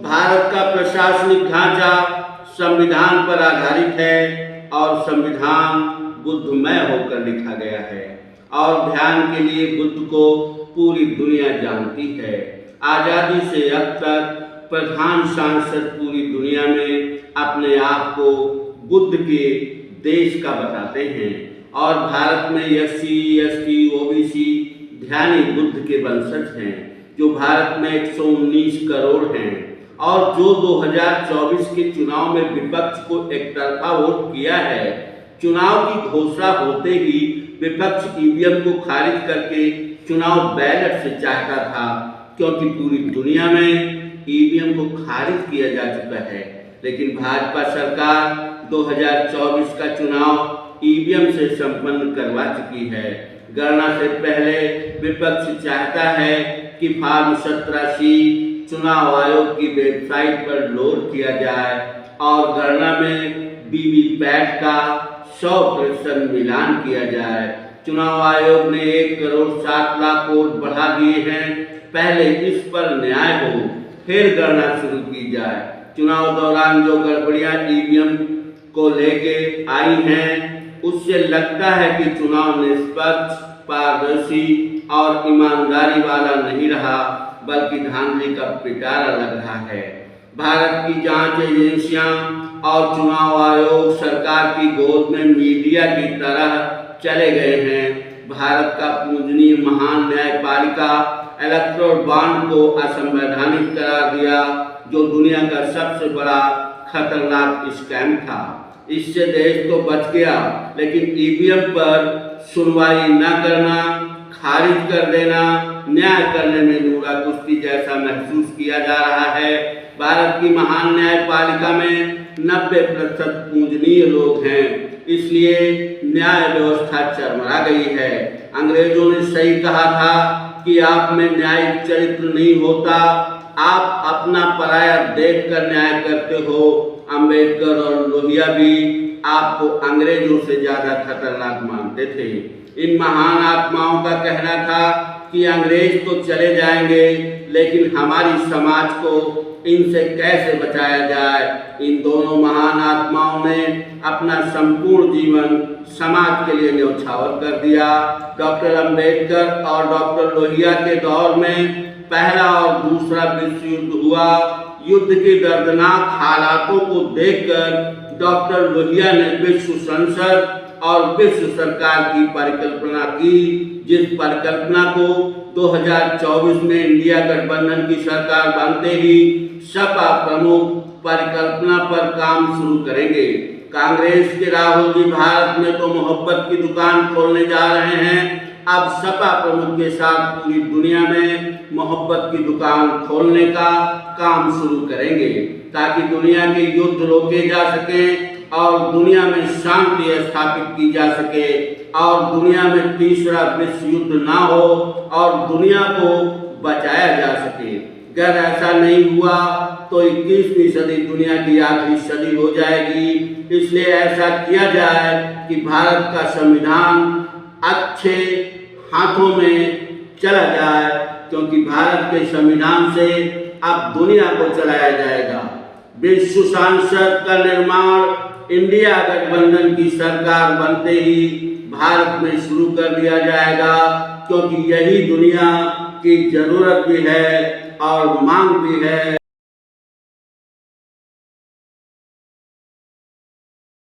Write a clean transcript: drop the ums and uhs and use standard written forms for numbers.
भारत का प्रशासनिक ढांचा संविधान पर आधारित है और संविधान बुद्धमय होकर लिखा गया है और ध्यान के लिए बुद्ध को पूरी दुनिया जानती है। आज़ादी से अब तक प्रधान सांसद पूरी दुनिया में अपने आप को बुद्ध के देश का बताते हैं और भारत में SC, ST, OBC ध्यानी बुद्ध के वंशज हैं जो भारत में 119 करोड़ हैं और जो 2024 के चुनाव में विपक्ष को एकतरफा वोट किया है। चुनाव की घोषणा होते ही विपक्ष EVM को खारिज करके चुनाव बैलेट से चाहता था, क्योंकि पूरी दुनिया में EVM को खारिज किया जा चुका है। लेकिन भाजपा सरकार 2024 का चुनाव EVM से संपन्न करवा चुकी है। गणना से पहले विपक्ष चाहता है कि फॉर्म 17C चुनाव आयोग की वेबसाइट पर लोड किया जाए और गणना में वीवीपैट का 100% मिलान किया जाए। चुनाव आयोग ने 1 करोड़ 7 लाख वोट बढ़ा दिए हैं। पहले इस पर न्याय हो, फिर गणना शुरू की जाए। चुनाव दौरान जो गड़बड़ियां EVM को लेके आई हैं, उससे लगता है कि चुनाव निष्पक्ष, पारदर्शी और ईमानदारी वाला नहीं रहा, बल्कि धांधली का पिटारा लग रहा है। भारत की जांच एजेंसियां और चुनाव आयोग सरकार की गोद में मीडिया की तरह चले गए हैं। भारत का पूजनीय महान न्यायपालिका इलेक्टोरल बॉन्ड को असंवैधानिक करार दिया, जो दुनिया का सबसे बड़ा खतरनाक स्कैम था। इससे देश तो बच गया, लेकिन EVM पर सुनवाई न करना, खारिज कर देना न्याय करने में नूरा कुश्ती जैसा महसूस किया जा रहा है। भारत की महान न्यायपालिका में 90% पूजनीय लोग हैं, इसलिए न्याय व्यवस्था चरमरा गई है। अंग्रेजों ने सही कहा था कि आप में न्यायिक चरित्र नहीं होता, आप अपना पराया देखकर न्याय करते हो। अंबेडकर और लोहिया भी आपको अंग्रेजों से ज्यादा खतरनाक मानते थे। इन महान आत्माओं का कहना था कि अंग्रेज तो चले जाएंगे, लेकिन हमारी समाज को इनसे कैसे बचाया जाए। इन दोनों महान आत्माओं ने अपना संपूर्ण जीवन समाज के लिए न्यौछावर कर दिया। डॉक्टर अंबेडकर और डॉक्टर लोहिया के दौर में पहला और दूसरा विश्व युद्ध हुआ। युद्ध के दर्दनाक हालातों को देखकर डॉक्टर लोहिया ने विश्व संसद और विश्व सरकार की परिकल्पना की, जिस परिकल्पना को 2024 में इंडिया गठबंधन की सरकार बनते ही सपा प्रमुख परिकल्पना पर काम शुरू करेंगे। कांग्रेस के राहुल जी भारत में तो मोहब्बत की दुकान खोलने जा रहे हैं, अब सपा प्रमुख के साथ पूरी दुनिया में मोहब्बत की दुकान खोलने का काम शुरू करेंगे, ताकि दुनिया के युद्ध रोके जा सके और दुनिया में शांति स्थापित की जा सके और दुनिया में तीसरा विश्व युद्ध ना हो और दुनिया को बचाया जा सके। अगर ऐसा नहीं हुआ तो 21वीं सदी दुनिया की आखिरी सदी हो जाएगी। इसलिए ऐसा किया जाए कि भारत का संविधान अच्छे हाथों में चला जाए, क्योंकि भारत के संविधान से अब दुनिया को चलाया जाएगा। विश्व संसद का निर्माण इंडिया गठबंधन की सरकार बनते ही भारत में शुरू कर दिया जाएगा, क्योंकि यही दुनिया की जरूरत भी है और मांग भी है।